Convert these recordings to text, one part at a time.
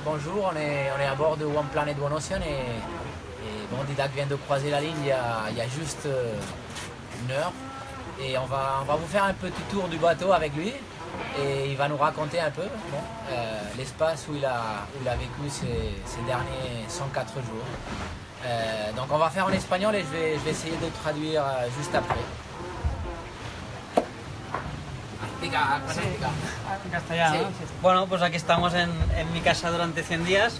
bonjour, on est à bord de One Planet One Ocean et bon, Didac vient de croiser la ligne il y a juste une heure et on va vous faire un petit tour du bateau avec lui et il va nous raconter un peu l'espace où il a vécu ces derniers 104 jours. Donc on va faire en espagnol et je vais essayer de traduire juste après. Sí, en castellano. Sí. ¿No? Sí. Bueno, pues aquí estamos en mi casa durante 100 días.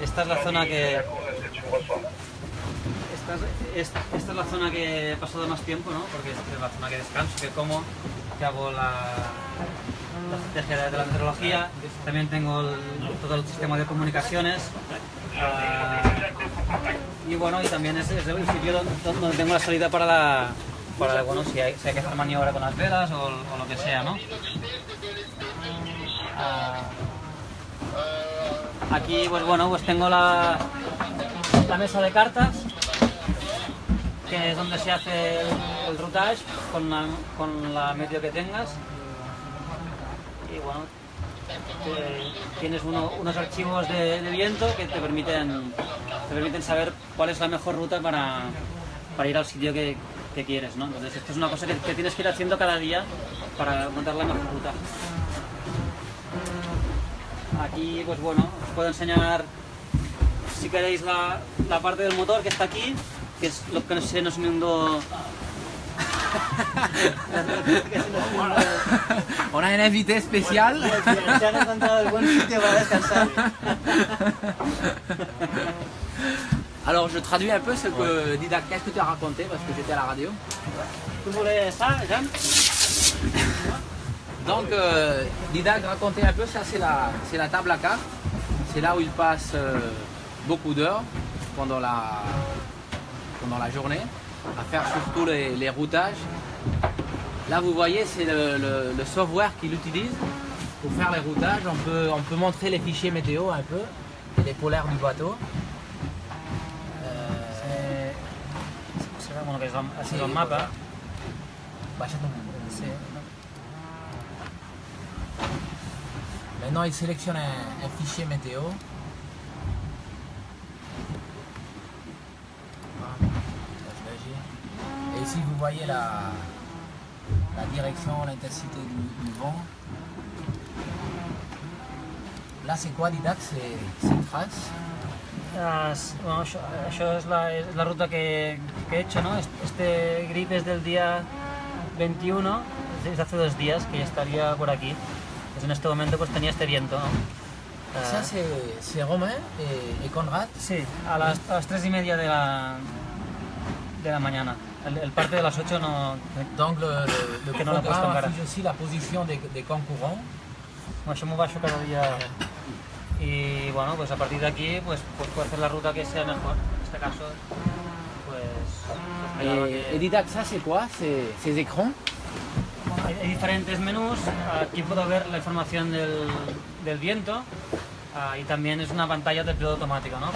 Esta es la zona que... Esta es la zona que he pasado más tiempo, ¿no? Porque es la zona que descanso, que como, que hago la estrategia de la meteorología. También tengo todo el sistema de comunicaciones. Y bueno, y también es el sitio donde tengo la salida para bueno, si hay que hacer maniobra con las velas o lo que sea, ¿no? Aquí, pues bueno, pues tengo la mesa de cartas, que es donde se hace el routage con la meteo que tengas. Y bueno, tienes unos archivos de viento que te permiten saber cuál es la mejor ruta para ir al sitio que quieres, ¿no? Entonces esto es una cosa que tienes que ir haciendo cada día para encontrar la mejor ruta. Aquí, pues bueno, os puedo enseñar, si queréis, la parte del motor que está aquí, que es lo que se nos inundó. On a un invité especial. Se han encontrado el buen sitio para descansar. Alors je traduis un peu ce que Didac, qu'est-ce que tu as raconté parce que j'étais à la radio. Tu voulais ça, Jean? Donc Didac racontait un peu, ça c'est la table à cartes. C'est là où il passe beaucoup d'heures pendant la journée à faire surtout les routages. Là vous voyez c'est le software qu'il utilise pour faire les routages. On peut montrer les fichiers météo un peu et les polaires du bateau. Bueno, que ha sido el mapa. Sí. Maintenant, il sélectionne un fichier météo. Et ici, vous voyez la direction, l'intensité du vent. Là, c'est quoi, Didac? C'est trace. Bueno, això és la ruta que he hecho, ¿no? Este grip es del día 21, es de hace 2 días que ya estaría por aquí. Pues en este momento pues tenía este viento, ¿no? Ça c'est Romain et Conrad. Sí, a las 3:30 de la mañana. El parte de las 8 no... Donc le que no la programme encara. affiche aussi la position des concurrents. Bueno, això m'ho baixo cada dia. Y bueno, pues a partir de aquí pues puedo hacer la ruta que sea mejor. En este caso, pues... Et Didac, ça c'est quoi? Ces écrans? Hay diferentes menús. Aquí puedo ver la información del viento y también es una pantalla de piloto automático, ¿no?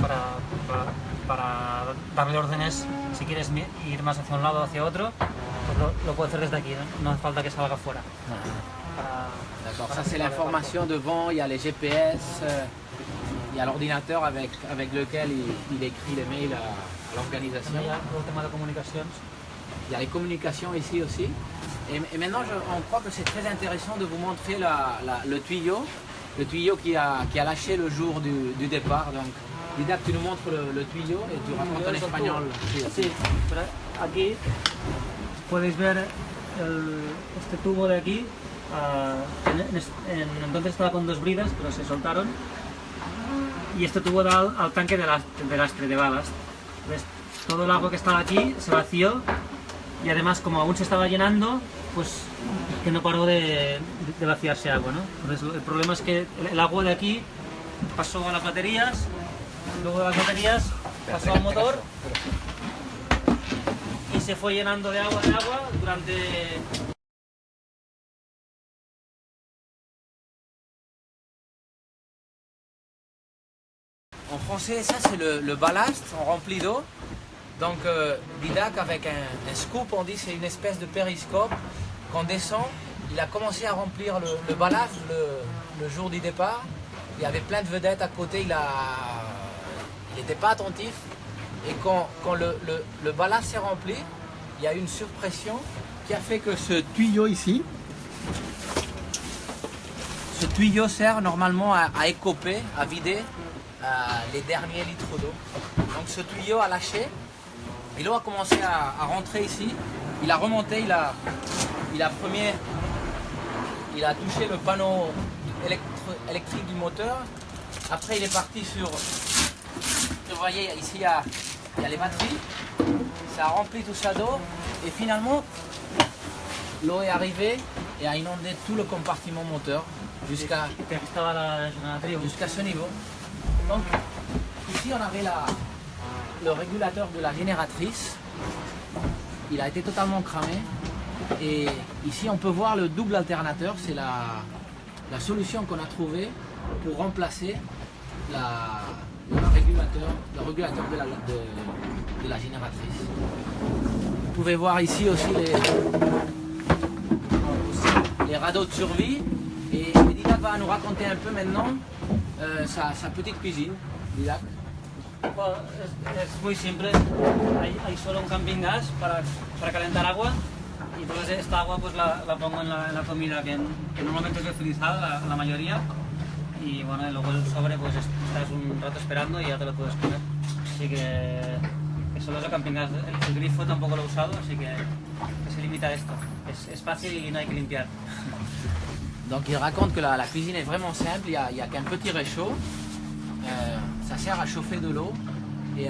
Para darle órdenes si quieres ir más hacia un lado o hacia otro, pues lo puedo hacer desde aquí, ¿no? No hace falta que salga fuera. D'accord, ça c'est l'information de vent, il y a les GPS, il y a l'ordinateur avec lequel il écrit les mails à l'organisation. Il y a le tema de comunicacions. Il y a les communications ici aussi. Et maintenant, on croit que c'est très intéressant de vous montrer le tuyau qui a lâché le jour du départ. Donc, Didac, tu nous montres le tuyau et tu racontes en espagnol. Sí, pero aquí podéis ver este tubo de aquí. Entonces estaba con 2 bridas, pero se soltaron. Y este tubo da al tanque de lastre de balas. Entonces, todo el agua que estaba aquí se vació. Y además, como aún se estaba llenando, pues que no paró de vaciarse agua, ¿no? Entonces el problema es que el agua de aquí pasó a las baterías, luego de las baterías pasó al motor y se fue llenando de agua durante... En français, ça c'est le ballast, on remplit d'eau. Donc Didac avec un scoop, on dit c'est une espèce de périscope qu'on descend. Il a commencé à remplir le ballast le jour du départ il y avait plein de vedettes à côté, il n'était pas attentif. Et quand le ballast s'est rempli, il y a eu une surpression qui a fait que ce tuyau ici, ce tuyau sert normalement à écoper, à vider les derniers litres d'eau. Donc ce tuyau a lâché et l'eau a commencé à rentrer ici. Il a remonté, il a touché le panneau électrique du moteur. Après il est parti sur, vous voyez ici il y a les batteries. Ça a rempli tout ça d'eau et finalement l'eau est arrivée et a inondé tout le compartiment moteur jusqu'à ce niveau. Donc ici on avait le régulateur de la génératrice. Il a été totalement cramé et ici on peut voir le double alternateur. C'est la solution qu'on a trouvée pour remplacer le régulateur de la génératrice. Vous pouvez voir ici aussi les radeaux de survie. Et Didac va nous raconter un peu maintenant sa petite cuisine. Didac. Bueno, es muy simple, hay solo un camping gas para calentar agua y entonces esta agua pues la pongo en la comida que normalmente es utilizada la mayoría y bueno, y luego el sobre pues estás un rato esperando y ya te lo puedes comer. Así que solo es el camping gas, el grifo tampoco lo he usado, así que se limita a esto. Es fácil y no hay que limpiar. Donc il raconte que la cuisine est vraiment simple, il y a qu'un petit réchaud. Ça sert à chauffer de l'eau et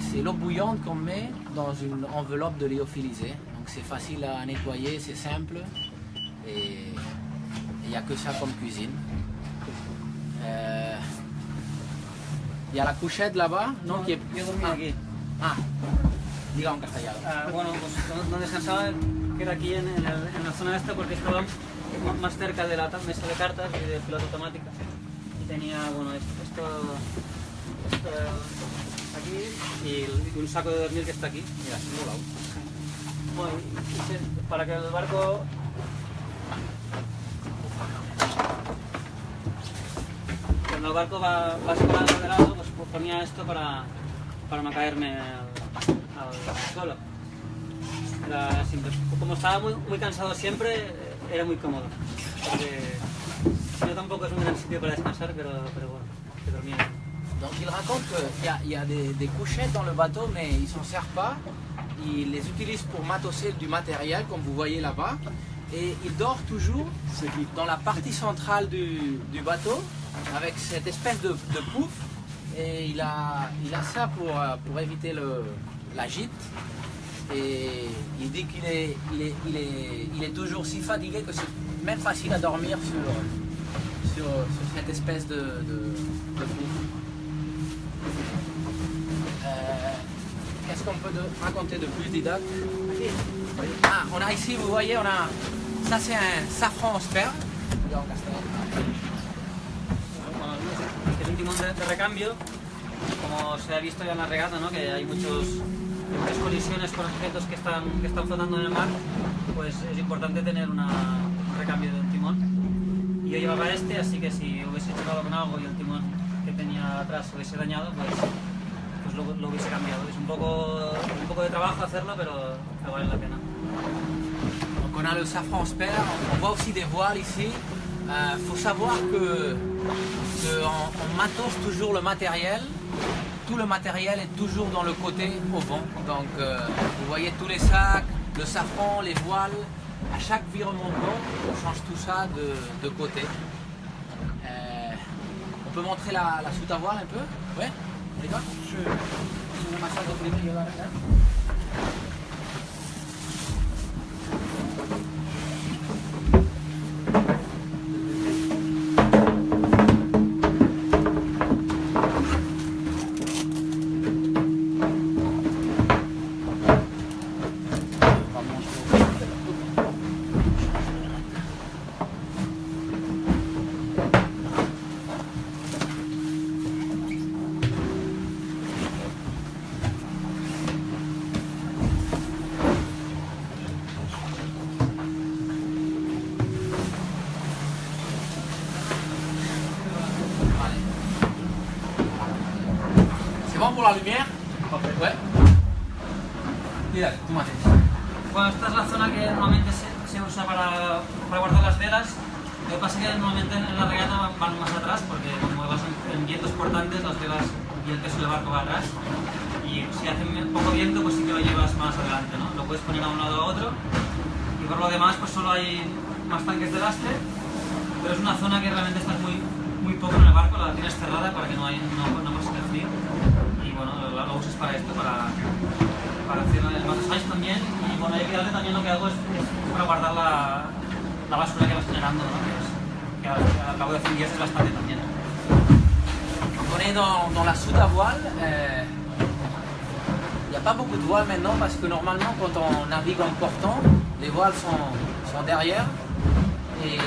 c'est l'eau bouillante qu'on met dans une enveloppe de lyophilisé. Donc c'est facile à nettoyer, c'est simple et il n'y a que ça comme cuisine. Il y a la couchette là-bas, non? Yo dormía aquí. Diga en castellano. Bueno, pues donde descansaba que era aquí en la zona esta porque estaba más cerca de la mesa de cartas y de piloto automática. Y tenía, bueno, esto aquí y un saco de dormir que está aquí. Mira, es muy bueno, para que el barco cuando el barco va separando de lado, pues ponía esto para no caerme al suelo. Era simple. Como estaba muy cansado siempre, era muy cómodo. Porque yo tampoco es un gran sitio para descansar, pero bueno, que dormía. Donc il raconte qu'il y a des couchettes dans le bateau, mais ils ne s'en servent pas. Il les utilise pour matosser du matériel, comme vous voyez là-bas. Et il dort toujours dans la partie centrale du bateau, avec cette espèce de pouf. Et il a ça pour éviter la gîte. Et il dit qu'il est toujours si fatigué que c'est même facile à dormir sur cette espèce de pouf. Qu'est-ce qu'on peut raconter de plus, Didac? On a ici, vous voyez, ça c'est un safran sperme. Es un timón de recambio, como se ha visto ya en la regata, ¿no? Que hay muchas colisiones con objetos que están flotando en el mar, pues es importante tener un recambio de un timón. Y yo llevaba este, así que si hubiese chocado con algo y el timón que tenía atrás hubiese dañado, pues lo hubiese cambiado. Es un poco de trabajo hacerlo, pero vale la pena. Donc on a le safran spare, on voit aussi des voiles ici. Faut savoir que on matos toujours le matériel. Tout le matériel est toujours dans le côté au vent. Donc vous voyez tous les sacs, le safran, les voiles. À chaque virement de vent, on change tout ça de côté. On peut montrer la soute à voile un peu? Ouais? D'accord? avant pour la lumière. Ouais. Mira, tú mates. Bueno, esta es la zona que normalmente se usa para guardar las velas. Lo que pasa es que normalmente en la regata van más atrás porque como vas en vientos portantes las velas y el peso del barco va atrás. Y si hace poco viento pues sí que lo llevas más adelante, ¿no? Lo puedes poner a un lado o a otro. Y por lo demás pues solo hay más tanques de lastre. Pero es una zona que realmente estás muy poco en el barco, la tienes cerrada para que no pase el frío. Y bueno, lo usas para esto, para hacer el masaje también. Y bueno, hay que darle también lo que hago es para guardar la basura que vas generando, ¿no? Que al cabo de 100 días es bastante también. On est dans la soute à voile. Il n'y a pas beaucoup de voiles maintenant parce que normalement quand on navigue en portant, les voiles sont derrière. Et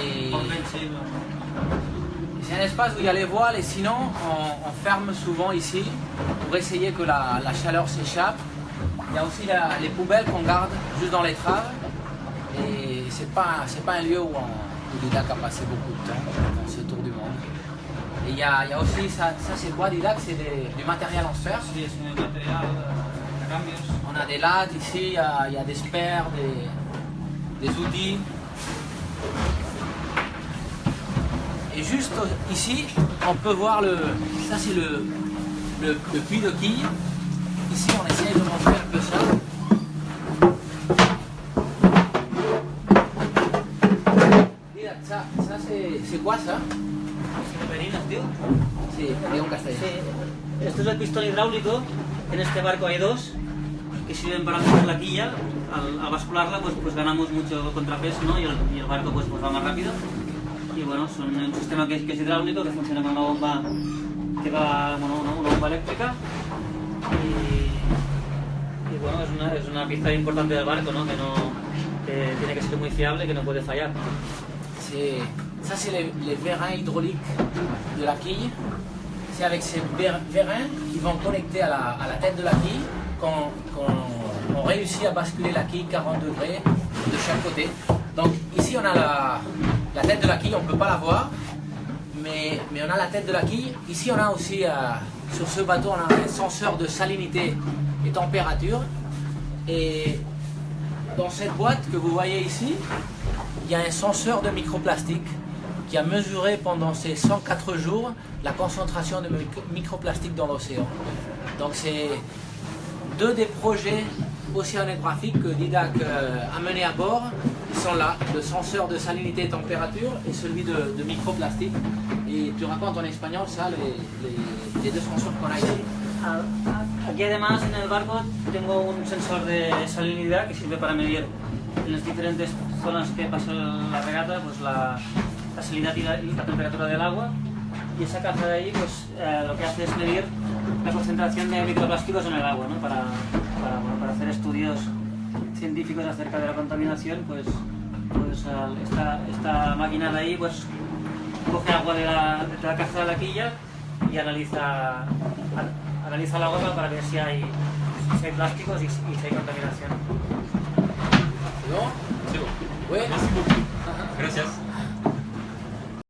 c'est un espace où il y a les voiles et sinon on ferme souvent ici pour essayer que la chaleur s'échappe. Il y a aussi les poubelles qu'on garde juste dans l'étrave et c'est pas un lieu où Didac a passé beaucoup de temps dans ce tour du monde. Et il y a aussi, ça c'est quoi Didac? C'est du matériel en surf. Sí, es un material de cambios. On a des lattes ici, il y a des spares, des outils. Et juste ici, on peut voir ça c'est le puits de quilles. Ici, on essaye de montrer un peu ça. Ça c'est quoi ça? Perinas, tío. Sí, digo en castellano. Sí. Esto es el pistón hidráulico. En este barco hay dos que sirven para mover la quilla. Al bascularla pues ganamos mucho contrapeso, ¿no? Y el barco pues va más rápido. Y bueno, son un sistema que es hidráulico, que funciona con una bomba que va, una bomba eléctrica. Y bueno, es una pieza importante del barco, ¿no? Que tiene que ser muy fiable, que no puede fallar. Ça c'est les vérins hydrauliques de la quille. C'est avec ces vérins qui vont connecter à la tête de la quille qu'on réussit à basculer la quille 40 degrés de chaque côté. Donc ici on a la tête de la quille, on ne peut pas la voir, mais on a la tête de la quille. Ici on a aussi, sur ce bateau, on a un senseur de salinité et température. Et dans cette boîte que vous voyez ici, il y a un senseur de microplastique qui a mesuré pendant ces 104 jours la concentration de microplastique dans l'océan. Donc c'est deux des projets océanographiques que Didac a mené à bord. Ils sont là, le senseur de salinité et température et celui de microplastique. Et tu racontes en espagnol ça, les deux sensors qu'on a ici. Aquí además en el barco tengo un sensor de salinidad que sirve para medir en las diferentes zonas que pasa la regata pues la salinidad y la temperatura del agua. Y esa caja de ahí pues lo que hace es medir la concentración de microplásticos en el agua, ¿no? Para hacer estudios científicos acerca de la contaminación, pues esta máquina de ahí pues coge agua de la caja de la quilla y analiza el agua para ver si hay plásticos y si hay contaminación. ¿No? Sí. Ouais. Merci beaucoup. Gracias.